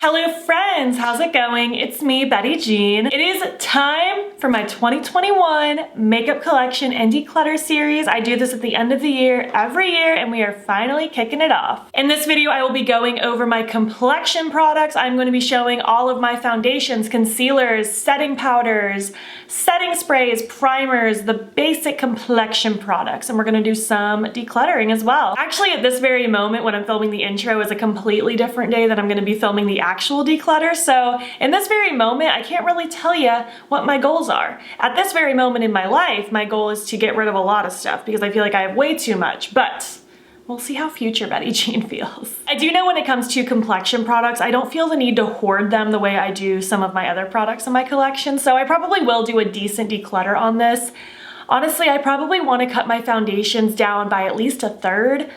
Hello friends, how's it going? It's me, Betty Jean. It is time for my 2021 makeup collection and declutter series. I do this at the end of the year every year and we are finally kicking it off. In this video, I will be going over my complexion products. I'm going to be showing all of my foundations, concealers, setting powders, setting sprays, primers, the basic complexion products, and we're going to do some decluttering as well. Actually, at this very moment when I'm filming the intro is a completely different day that I'm going to be filming the actual declutter. So in this very moment, I can't really tell you what my goals are. At this very moment in my life, my goal is to get rid of a lot of stuff because I feel like I have way too much, but we'll see how future Betty Jean feels. I do know when it comes to complexion products, I don't feel the need to hoard them the way I do some of my other products in my collection, so I probably will do a decent declutter on this. Honestly, I probably want to cut my foundations down by at least a third.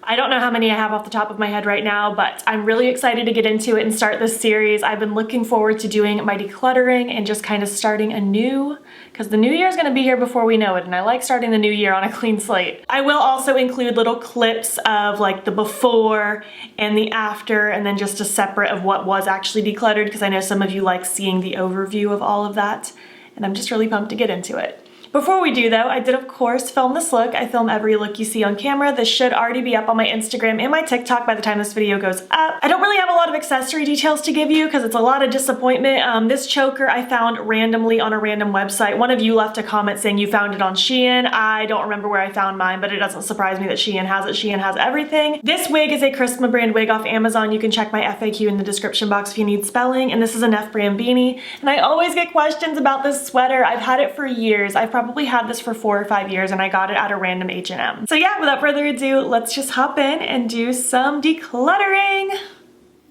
I don't know how many I have off the top of my head right now, but I'm really excited to get into it and start this series. I've been looking forward to doing my decluttering and just kind of starting anew, because the new year is going to be here before we know it, and I like starting the new year on a clean slate. I will also include little clips of like the before and the after, and then just a separate of what was actually decluttered, because I know some of you like seeing the overview of all of that, and I'm just really pumped to get into it. Before we do though, I did of course film this look. I film every look you see on camera. This should already be up on my Instagram and my TikTok by the time this video goes up. I don't really have a lot of accessory details to give you because it's a lot of disappointment. This choker I found randomly on a random website. One of you left a comment saying you found it on Shein. I don't remember where I found mine, but it doesn't surprise me that Shein has it. Shein has everything. This wig is a Christmas brand wig off Amazon. You can check my FAQ in the description box if you need spelling. And this is a Neff brand beanie. And I always get questions about this sweater. I've had it for years. I've probably had this for 4 or 5 years and I got it at a random H&M. So yeah, without further ado, let's just hop in and do some decluttering.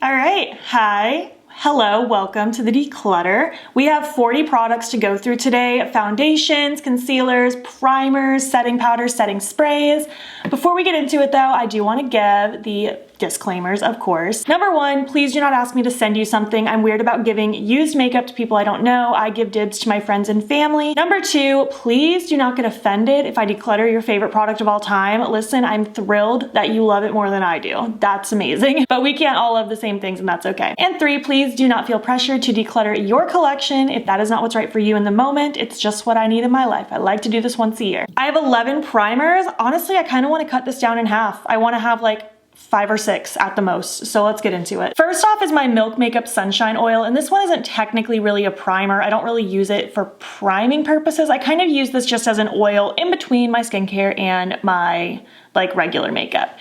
All right, hi. Hello, welcome to the declutter. We have 40 products to go through today. Foundations, concealers, primers, setting powders, setting sprays. Before we get into it though, I do want to give the disclaimers, of course. Number one, please do not ask me to send you something. I'm weird about giving used makeup to people I don't know. I give dibs to my friends and family. Number two, please do not get offended if I declutter your favorite product of all time. Listen, I'm thrilled that you love it more than I do. That's amazing. But we can't all love the same things and that's okay. And three, please do not feel pressured to declutter your collection if that is not what's right for you in the moment. It's just what I need in my life. I like to do this once a year. I have 11 primers. Honestly, I kind of want to cut this down in half. I want to have like 5 or 6 at the most, so let's get into it. First off is my Milk Makeup Sunshine Oil, and this one isn't technically really a primer. I don't really use it for priming purposes. I kind of use this just as an oil in between my skincare and my like regular makeup.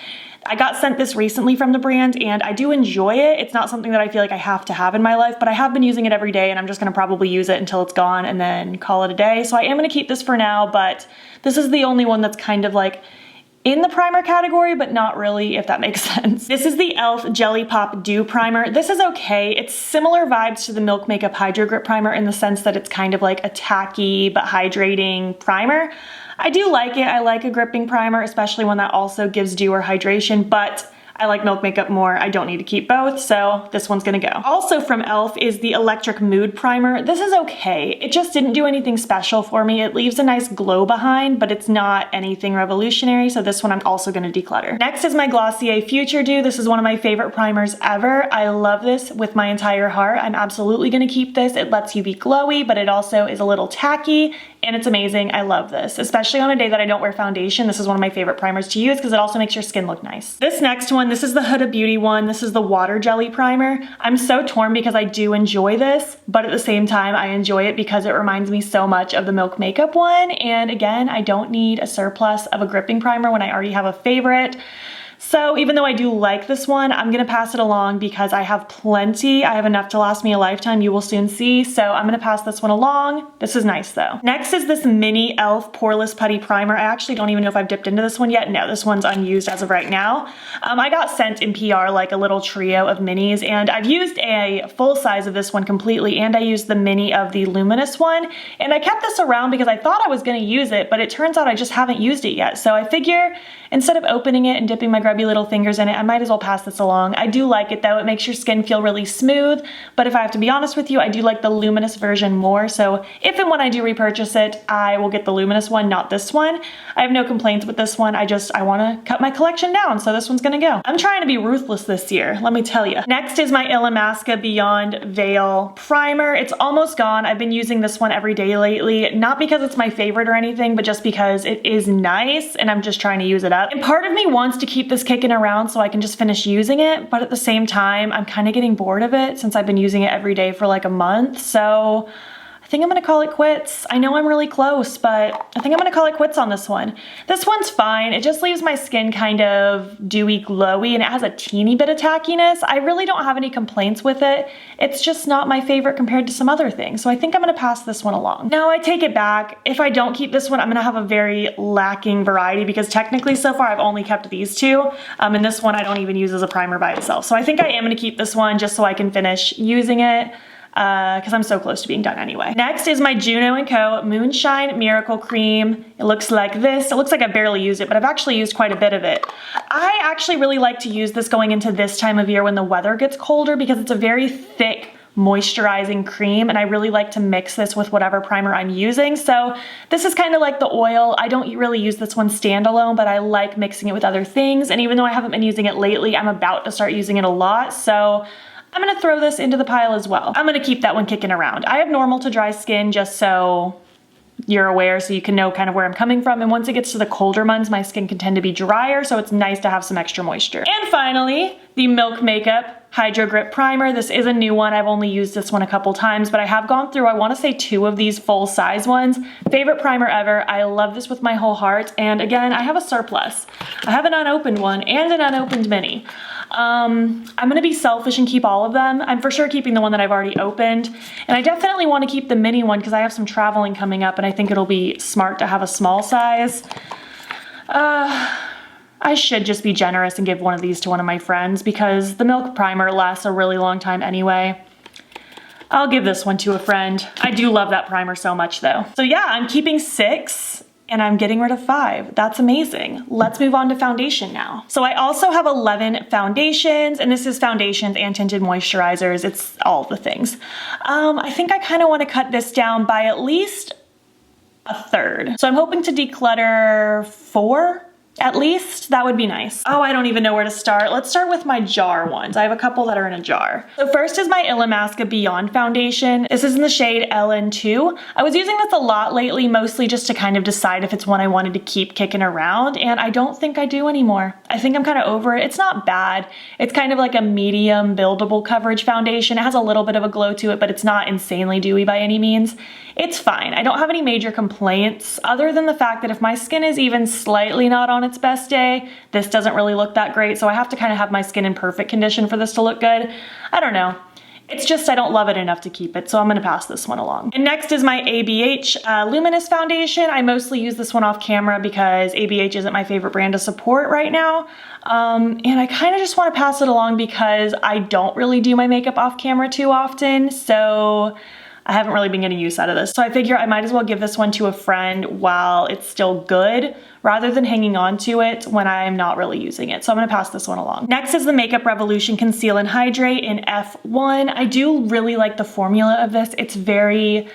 I got sent this recently from the brand and I do enjoy it. It's not something that I feel like I have to have in my life, but I have been using it every day and I'm just gonna probably use it until it's gone and then call it a day. So I am gonna keep this for now, but this is the only one that's kind of like in the primer category, but not really, if that makes sense. This is the e.l.f. Jelly Pop Dew Primer. This is okay. It's similar vibes to the Milk Makeup Hydro Grip Primer in the sense that it's kind of like a tacky but hydrating primer. I do like it. I like a gripping primer, especially one that also gives dew or hydration, but I like Milk Makeup more. I don't need to keep both, so this one's gonna go. Also from e.l.f. is the Electric Mood Primer. This is okay. It just didn't do anything special for me. It leaves a nice glow behind, but it's not anything revolutionary, so this one I'm also gonna declutter. Next is my Glossier Future Dew. This is one of my favorite primers ever. I love this with my entire heart. I'm absolutely gonna keep this. It lets you be glowy, but it also is a little tacky, and it's amazing. I love this, especially on a day that I don't wear foundation. This is one of my favorite primers to use because it also makes your skin look nice. This next one, this is the Huda Beauty one. This is the Water Jelly Primer. I'm so torn because I do enjoy this, but at the same time, I enjoy it because it reminds me so much of the Milk Makeup one. And again, I don't need a surplus of a gripping primer when I already have a favorite. So even though I do like this one, I'm gonna pass it along because I have plenty. I have enough to last me a lifetime, you will soon see. So I'm gonna pass this one along. This is nice though. Next is this mini e.l.f. Poreless Putty Primer. I actually don't even know if I've dipped into this one yet. No, this one's unused as of right now. I got sent in PR like a little trio of minis and I've used a full size of this one completely and I used the mini of the luminous one. And I kept this around because I thought I was gonna use it, but it turns out I just haven't used it yet. So I figure instead of opening it and dipping my grubby little fingers in it, I might as well pass this along. I do like it though. It makes your skin feel really smooth, but if I have to be honest with you, I do like the luminous version more. So if and when I do repurchase it, I will get the luminous one, not this one. I have no complaints with this one. I want to cut my collection down, so this one's gonna go. I'm trying to be ruthless this year, let me tell you. Next is my Illamasqua Beyond Veil Primer. It's almost gone. I've been using this one every day lately, not because it's my favorite or anything, but just because it is nice and I'm just trying to use it up. And part of me wants to keep this kicking around so I can just finish using it, but at the same time, I'm kind of getting bored of it since I've been using it every day for like a month, so I think I'm gonna call it quits. I know I'm really close, but I think I'm gonna call it quits on this one. This one's fine. It just leaves my skin kind of dewy, glowy, and it has a teeny bit of tackiness. I really don't have any complaints with it. It's just not my favorite compared to some other things, so I think I'm gonna pass this one along. Now, I take it back. If I don't keep this one, I'm gonna have a very lacking variety because technically so far I've only kept these two, and this one I don't even use as a primer by itself. So I think I am gonna keep this one just so I can finish using it, because I'm so close to being done anyway. Next is my Juno & Co. Moonshine Miracle Cream. It looks like this. It looks like I barely used it, but I've actually used quite a bit of it. I actually really like to use this going into this time of year when the weather gets colder because it's a very thick, moisturizing cream, and I really like to mix this with whatever primer I'm using. So this is kind of like the oil. I don't really use this one standalone, but I like mixing it with other things, and even though I haven't been using it lately, I'm about to start using it a lot, so I'm gonna throw this into the pile as well. I'm gonna keep that one kicking around. I have normal to dry skin, just so you're aware, so you can know kind of where I'm coming from. And once it gets to the colder months, my skin can tend to be drier, so it's nice to have some extra moisture. And finally, the Milk Makeup Hydro Grip Primer. This is a new one. I've only used this one a couple times, but I have gone through, I wanna say 2 of these full size ones. Favorite primer ever. I love this with my whole heart. And again, I have a surplus. I have an unopened one and an unopened mini. I'm gonna be selfish and keep all of them. I'm for sure keeping the one that I've already opened. And I definitely wanna keep the mini one because I have some traveling coming up and I think it'll be smart to have a small size. I should just be generous and give one of these to one of my friends because the Milk Primer lasts a really long time anyway. I'll give this one to a friend. I do love that primer so much though. So yeah, I'm keeping 6. And I'm getting rid of 5. That's amazing. Let's move on to foundation now. So I also have 11 foundations, and this is foundations and tinted moisturizers. It's all the things. I think I kind of want to cut this down by at least a third. So I'm hoping to declutter 4. At least, that would be nice. Oh, I don't even know where to start. Let's start with my jar ones. I have a couple that are in a jar. So first is my Illamasqua Beyond Foundation. This is in the shade LN2. I was using this a lot lately, mostly just to kind of decide if it's one I wanted to keep kicking around, and I don't think I do anymore. I think I'm kind of over it. It's not bad. It's kind of like a medium buildable coverage foundation. It has a little bit of a glow to it, but it's not insanely dewy by any means. It's fine. I don't have any major complaints other than the fact that if my skin is even slightly not on its best day, this doesn't really look that great. So I have to kind of have my skin in perfect condition for this to look good. I don't know. It's just I don't love it enough to keep it, so I'm gonna pass this one along. And next is my ABH Luminous Foundation. I mostly use this one off camera because ABH isn't my favorite brand to support right now. And I kind of just want to pass it along because I don't really do my makeup off camera too often, so I haven't really been getting use out of this. So I figure I might as well give this one to a friend while it's still good, rather than hanging on to it when I'm not really using it. So I'm gonna pass this one along. Next is the Makeup Revolution Conceal and Hydrate in F1. I do really like the formula of this. It's very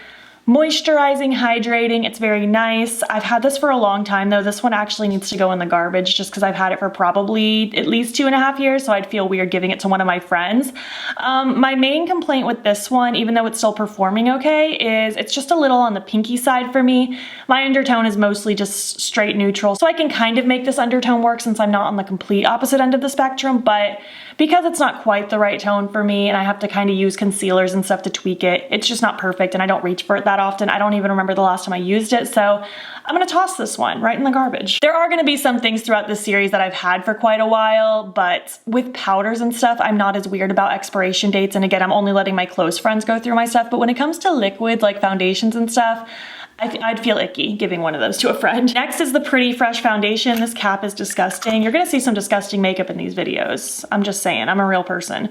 moisturizing, hydrating. It's very nice. I've had this for a long time though. This one actually needs to go in the garbage just because I've had it for probably at least 2.5 years, so I'd feel weird giving it to one of my friends. My main complaint with this one, even though it's still performing okay, is it's just a little on the pinky side for me. My undertone is mostly just straight neutral, so I can kind of make this undertone work since I'm not on the complete opposite end of the spectrum, but because it's not quite the right tone for me and I have to kind of use concealers and stuff to tweak it, it's just not perfect and I don't reach for it that often. I don't even remember the last time I used it, so I'm gonna toss this one right in the garbage. There are gonna be some things throughout this series that I've had for quite a while, but with powders and stuff, I'm not as weird about expiration dates, and again, I'm only letting my close friends go through my stuff, but when it comes to liquids like foundations and stuff, I'd feel icky giving one of those to a friend. Next is the Pretty Fresh Foundation. This cap is disgusting. You're gonna see some disgusting makeup in these videos. I'm just saying, I'm a real person.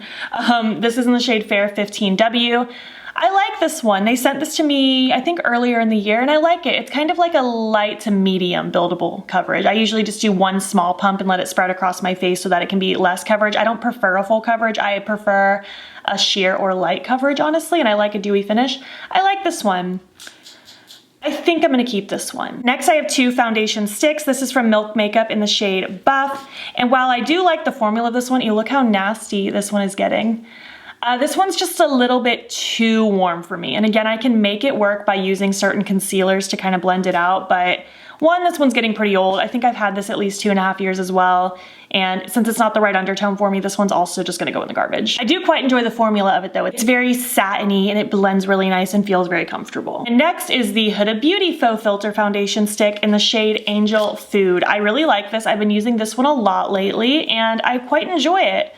This is in the shade Fair 15W. I like like this one. They sent this to me, I think earlier in the year, and I like it. It's kind of like a light to medium buildable coverage. I usually just do one small pump and let it spread across my face so that it can be less coverage. I don't prefer a full coverage. I prefer a sheer or light coverage, honestly, and I like a dewy finish. I like this one. I think I'm gonna keep this one. Next, I have two foundation sticks. This is from Milk Makeup in the shade Buff. And while I do like the formula of this one, you look how nasty this one is getting. This one's just a little bit too warm for me. And again, I can make it work by using certain concealers to kind of blend it out, but one, this one's getting pretty old. I think I've had this at least 2.5 years as well. And since it's not the right undertone for me, this one's also just gonna go in the garbage. I do quite enjoy the formula of it though. It's very satiny and it blends really nice and feels very comfortable. And next is the Huda Beauty Faux Filter Foundation Stick in the shade Angel Food. I really like this. I've been using this one a lot lately and I quite enjoy it.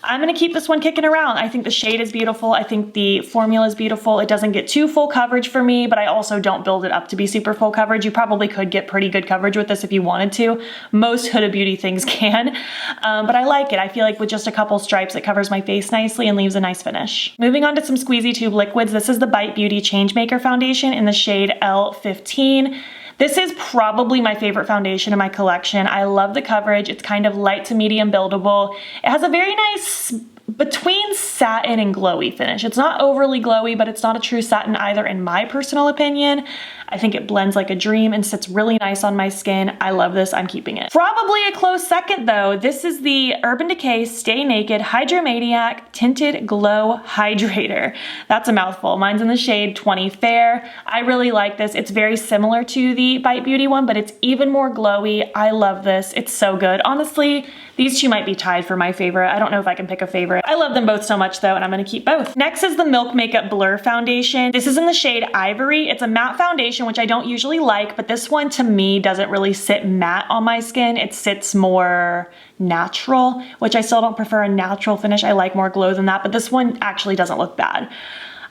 I'm gonna keep this one kicking around. I think the shade is beautiful. I think the formula is beautiful. It doesn't get too full coverage for me, but I also don't build it up to be super full coverage. You probably could get pretty good coverage with this if you wanted to. Most Huda Beauty things can, but I like it. I feel like with just a couple stripes, it covers my face nicely and leaves a nice finish. Moving on to some squeezy tube liquids. This is the Bite Beauty Changemaker Foundation in the shade L15. This is probably my favorite foundation in my collection. I love the coverage. It's kind of light to medium buildable. It has a very nice between satin and glowy finish. It's not overly glowy, but it's not a true satin either in my personal opinion. I think it blends like a dream and sits really nice on my skin. I love this, I'm keeping it. Probably a close second though, this is the Urban Decay Stay Naked Hydromaniac Tinted Glow Hydrator. That's a mouthful. Mine's in the shade 20 Fair. I really like this. It's very similar to the Bite Beauty one, but it's even more glowy. I love this, it's so good. Honestly, these two might be tied for my favorite. I don't know if I can pick a favorite. I love them both so much though, and I'm gonna keep both. Next is the Milk Makeup Blur Foundation. This is in the shade Ivory. It's a matte foundation, which I don't usually like, but this one to me doesn't really sit matte on my skin. It sits more natural, which I still don't prefer a natural finish. I like more glow than that, but this one actually doesn't look bad.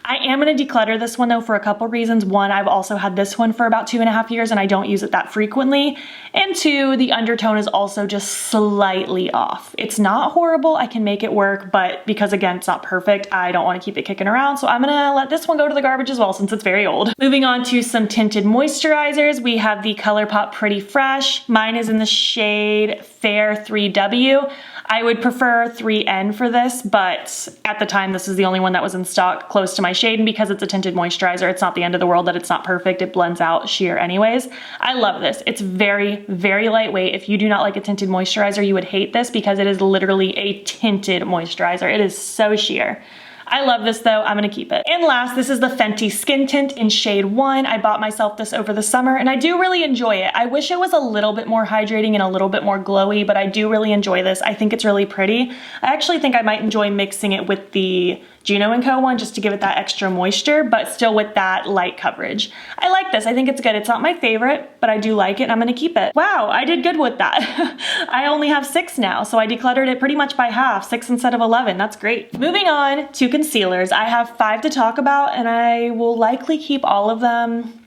I am gonna declutter this one though for a couple reasons. One, I've also had this one for about 2.5 years and I don't use it that frequently. And two, the undertone is also just slightly off. It's not horrible, I can make it work, but because again, it's not perfect, I don't wanna keep it kicking around. So I'm gonna let this one go to the garbage as well since it's very old. Moving on to some tinted moisturizers. We have the Colourpop Pretty Fresh. Mine is in the shade Fair 3W. I would prefer 3N for this, but at the time, this is the only one that was in stock close to my shade, and because it's a tinted moisturizer, it's not the end of the world that it's not perfect. It blends out sheer anyways. I love this. It's very, very lightweight. If you do not like a tinted moisturizer, you would hate this because it is literally a tinted moisturizer. It is so sheer. I love this though, I'm gonna keep it. And last, this is the Fenty Skin Tint in shade 1. I bought myself this over the summer and I do really enjoy it. I wish it was a little bit more hydrating and a little bit more glowy, but I do really enjoy this. I think it's really pretty. I actually think I might enjoy mixing it with the Juno & Co one just to give it that extra moisture, but still with that light coverage. I like this, I think it's good. It's not my favorite, but I do like it and I'm gonna keep it. Wow, I did good with that. I only have 6 now, so I decluttered it pretty much by half, 6 instead of 11, that's great. Moving on to concealers. I have 5 to talk about and I will likely keep all of them,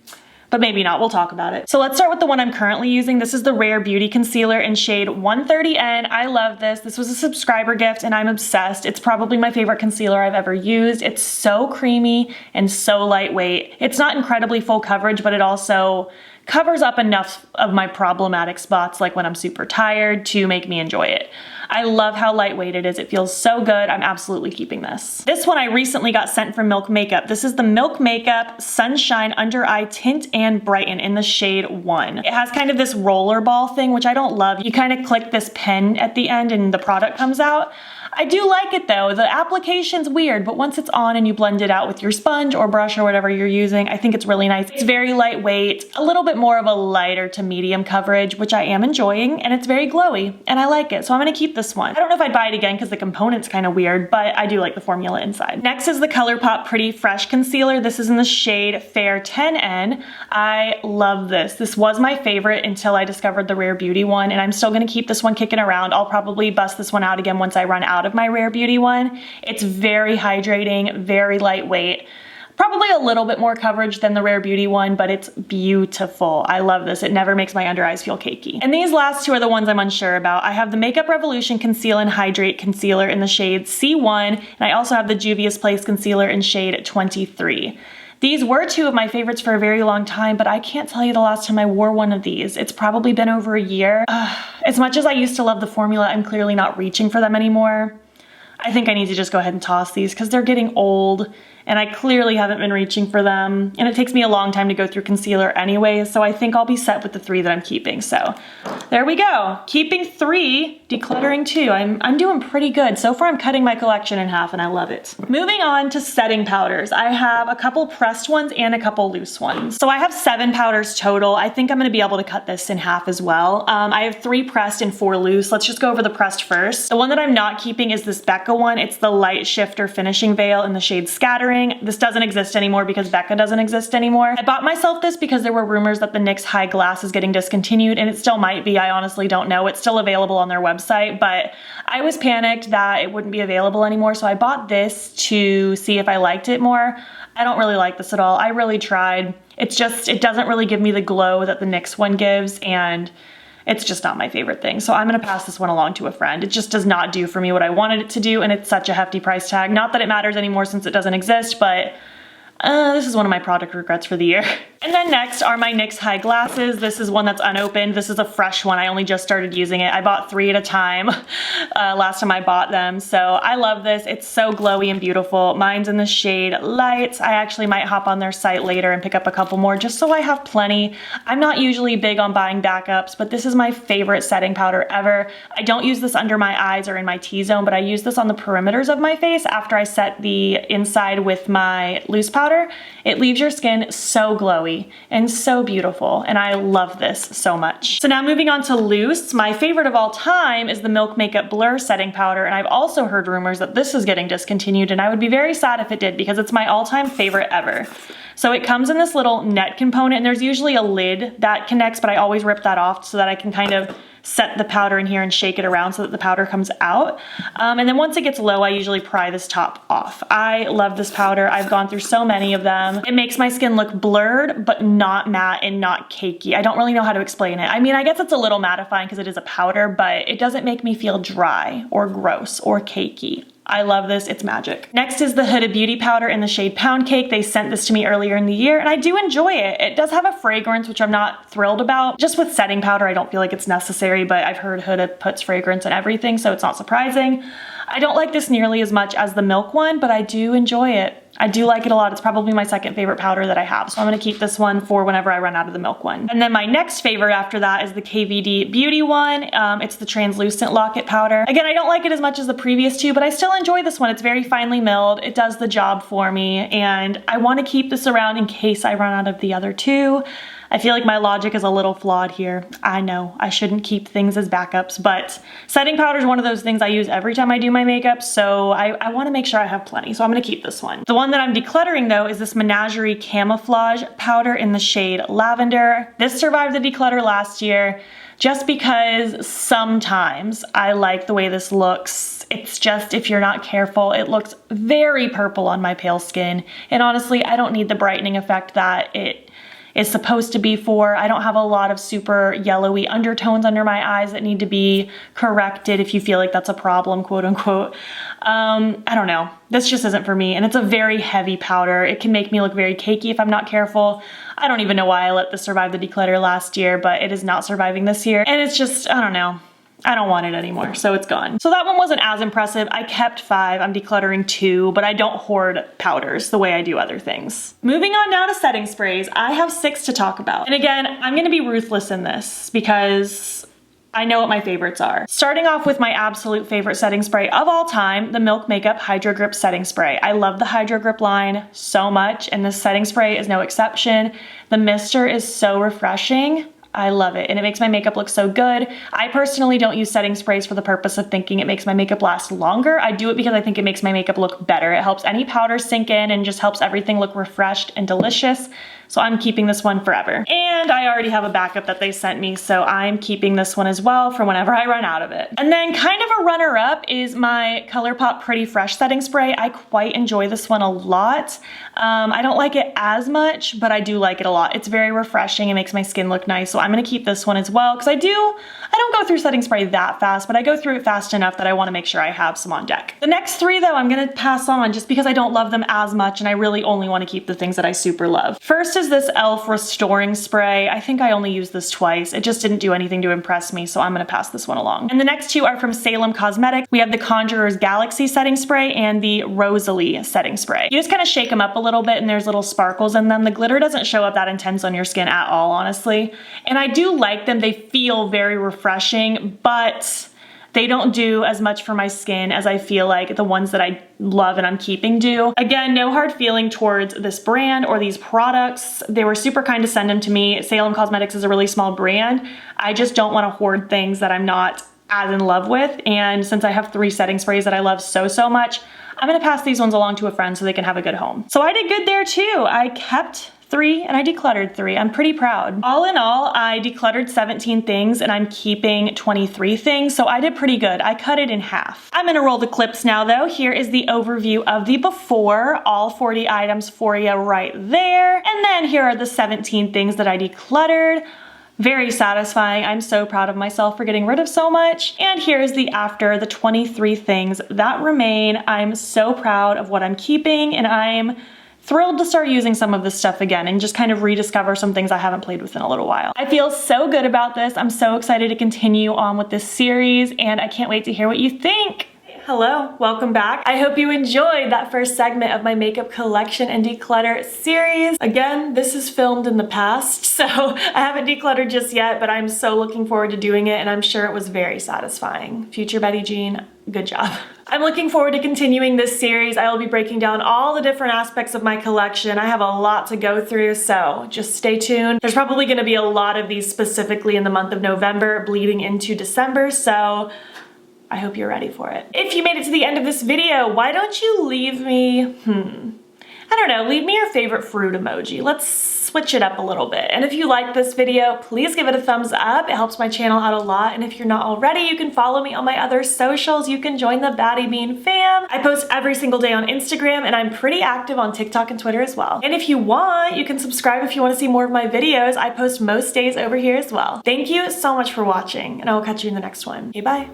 but maybe not, we'll talk about it. So let's start with the one I'm currently using. This is the Rare Beauty Concealer in shade 130N. I love this. This was a subscriber gift and I'm obsessed. It's probably my favorite concealer I've ever used. It's so creamy and so lightweight. It's not incredibly full coverage, but it also covers up enough of my problematic spots, like when I'm super tired, to make me enjoy it. I love how lightweight it is. It feels so good. I'm absolutely keeping this. This one I recently got sent from Milk Makeup. This is the Milk Makeup Sunshine Under Eye Tint and Brighten in the shade 1. It has kind of this roller ball thing, which I don't love. You kind of click this pen at the end and the product comes out. I do like it though. The application's weird, but once it's on and you blend it out with your sponge or brush or whatever you're using, I think it's really nice. It's very lightweight, a little bit more of a lighter to medium coverage, which I am enjoying, and it's very glowy, and I like it, so I'm gonna keep this one. I don't know if I'd buy it again because the component's kind of weird, but I do like the formula inside. Next is the Colourpop Pretty Fresh Concealer. This is in the shade Fair 10N. I love this. This was my favorite until I discovered the Rare Beauty one, and I'm still gonna keep this one kicking around. I'll probably bust this one out again once I run out of my Rare Beauty one. It's very hydrating, very lightweight, Probably a little bit more coverage than the Rare Beauty one, but it's beautiful. I love this. It never makes my under eyes feel cakey. And these last two are the ones I'm unsure about. I have the Makeup Revolution Conceal and Hydrate Concealer in the shade C1, and I also have the Juvia's Place Concealer in shade 23. These were two of my favorites for a very long time, but I can't tell you the last time I wore one of these. It's probably been over a year. As much as I used to love the formula, I'm clearly not reaching for them anymore. I think I need to just go ahead and toss these because they're getting old and I clearly haven't been reaching for them. And it takes me a long time to go through concealer anyways, so I think I'll be set with the 3 that I'm keeping. So there we go. Keeping 3, decluttering 2. I'm doing pretty good. So far I'm cutting my collection in half and I love it. Moving on to setting powders. I have a couple pressed ones and a couple loose ones. So I have 7 powders total. I think I'm gonna be able to cut this in half as well. I have 3 pressed and 4 loose. Let's just go over the pressed first. The one that I'm not keeping is this Becca one. It's the Light Shifter Finishing Veil in the shade Scattering. This doesn't exist anymore because Becca doesn't exist anymore. I bought myself this because there were rumors that the NYX High Glass is getting discontinued, and it still might be. I honestly don't know. It's still available on their website, but I was panicked that it wouldn't be available anymore, so I bought this to see if I liked it more. I don't really like this at all. I really tried. It doesn't really give me the glow that the NYX one gives, and it's just not my favorite thing. So I'm gonna pass this one along to a friend. It just does not do for me what I wanted it to do, and it's such a hefty price tag. Not that it matters anymore since it doesn't exist, but this is one of my product regrets for the year. And then next are my NYX High Glasses. This is one that's unopened. This is a fresh one. I only just started using it. I bought 3 at a time last time I bought them. So I love this. It's so glowy and beautiful. Mine's in the shade Light. I actually might hop on their site later and pick up a couple more just so I have plenty. I'm not usually big on buying backups, but this is my favorite setting powder ever. I don't use this under my eyes or in my T-zone, but I use this on the perimeters of my face after I set the inside with my loose powder. It leaves your skin so glowy and so beautiful, and I love this so much. So now moving on to loose, my favorite of all time is the Milk Makeup Blur Setting Powder, and I've also heard rumors that this is getting discontinued, and I would be very sad if it did because it's my all-time favorite ever. So it comes in this little net component, and there's usually a lid that connects, but I always rip that off so that I can kind of set the powder in here and shake it around so that the powder comes out. And then once it gets low, I usually pry this top off. I love this powder. I've gone through so many of them. It makes my skin look blurred, but not matte and not cakey. I don't really know how to explain it. I mean, I guess it's a little mattifying because it is a powder, but it doesn't make me feel dry or gross or cakey. I love this, it's magic. Next is the Huda Beauty powder in the shade Pound Cake. They sent this to me earlier in the year and I do enjoy it. It does have a fragrance, which I'm not thrilled about. Just with setting powder, I don't feel like it's necessary, but I've heard Huda puts fragrance in everything, so it's not surprising. I don't like this nearly as much as the Milk one, but I do enjoy it. I do like it a lot. It's probably my second favorite powder that I have, so I'm gonna keep this one for whenever I run out of the Milk one. And then my next favorite after that is the KVD Beauty one. It's the translucent locket powder. Again, I don't like it as much as the previous two, but I still enjoy this one. It's very finely milled. It does the job for me, and I wanna keep this around in case I run out of the other two. I feel like my logic is a little flawed here. I know I shouldn't keep things as backups, but setting powder is one of those things I use every time I do my makeup, so I wanna make sure I have plenty, so I'm gonna keep this one. The one that I'm decluttering though is this Menagerie Camouflage powder in the shade Lavender. This survived the declutter last year just because sometimes I like the way this looks. It's just, if you're not careful, it looks very purple on my pale skin, and honestly, I don't need the brightening effect that it is supposed to be for. I don't have a lot of super yellowy undertones under my eyes that need to be corrected if you feel like that's a problem, quote unquote. I don't know. This just isn't for me, and it's a very heavy powder. It can make me look very cakey if I'm not careful. I don't even know why I let this survive the declutter last year, but it is not surviving this year, and it's just, I don't know. I don't want it anymore, so it's gone. So that one wasn't as impressive. I kept 5, I'm decluttering 2, but I don't hoard powders the way I do other things. Moving on now to setting sprays, I have 6 to talk about. And again, I'm gonna be ruthless in this because I know what my favorites are. Starting off with my absolute favorite setting spray of all time, the Milk Makeup Hydro Grip Setting Spray. I love the Hydro Grip line so much, and this setting spray is no exception. The mister is so refreshing. I love it, and it makes my makeup look so good. I personally don't use setting sprays for the purpose of thinking it makes my makeup last longer. I do it because I think it makes my makeup look better. It helps any powder sink in and just helps everything look refreshed and delicious. So I'm keeping this one forever. And I already have a backup that they sent me, so I'm keeping this one as well for whenever I run out of it. And then kind of a runner-up is my Colourpop Pretty Fresh setting spray. I quite enjoy this one a lot. I don't like it as much, but I do like it a lot. It's very refreshing. It makes my skin look nice, so I'm gonna keep this one as well, because I don't go through setting spray that fast, but I go through it fast enough that I wanna make sure I have some on deck. The next three though, I'm gonna pass on just because I don't love them as much, and I really only wanna keep the things that I super love. First is this e.l.f. Restoring Spray. I think I only used this twice. It just didn't do anything to impress me, so I'm gonna pass this one along. And the next two are from Salon Cosmetics. We have the Conjurer's Galaxy Setting Spray and the Rosalie Setting Spray. You just kind of shake them up a little bit and there's little sparkles in them. The glitter doesn't show up that intense on your skin at all, honestly. And I do like them. They feel very refreshing, but they don't do as much for my skin as I feel like the ones that I love and I'm keeping do. Again, no hard feeling towards this brand or these products. They were super kind to send them to me. Salem Cosmetics is a really small brand. I just don't want to hoard things that I'm not as in love with. And since I have 3 setting sprays that I love so much, I'm gonna pass these ones along to a friend so they can have a good home. So I did good there too. I kept 3 and I decluttered 3. I'm pretty proud. All in all, I decluttered 17 things and I'm keeping 23 things, so I did pretty good. I cut it in half. I'm gonna roll the clips now though. Here is the overview of the before, all 40 items for you right there. And then here are the 17 things that I decluttered. Very satisfying. I'm so proud of myself for getting rid of so much. And here's the after, the 23 things that remain. I'm so proud of what I'm keeping, and I'm thrilled to start using some of this stuff again and just kind of rediscover some things I haven't played with in a little while. I feel so good about this. I'm so excited to continue on with this series, and I can't wait to hear what you think. Hello, welcome back. I hope you enjoyed that first segment of my makeup collection and declutter series. Again, this is filmed in the past, so I haven't decluttered just yet, but I'm so looking forward to doing it, and I'm sure it was very satisfying. Future Betty Jean, good job. I'm looking forward to continuing this series. I will be breaking down all the different aspects of my collection. I have a lot to go through, so just stay tuned. There's probably gonna be a lot of these specifically in the month of November, bleeding into December, so I hope you're ready for it. If you made it to the end of this video, why don't you leave me, I don't know, leave me your favorite fruit emoji. Let's switch it up a little bit. And if you like this video, please give it a thumbs up. It helps my channel out a lot. And if you're not already, you can follow me on my other socials. You can join the battybean fam. I post every single day on Instagram, and I'm pretty active on TikTok and Twitter as well. And if you want, you can subscribe if you want to see more of my videos. I post most days over here as well. Thank you so much for watching, and I will catch you in the next one. Okay, bye.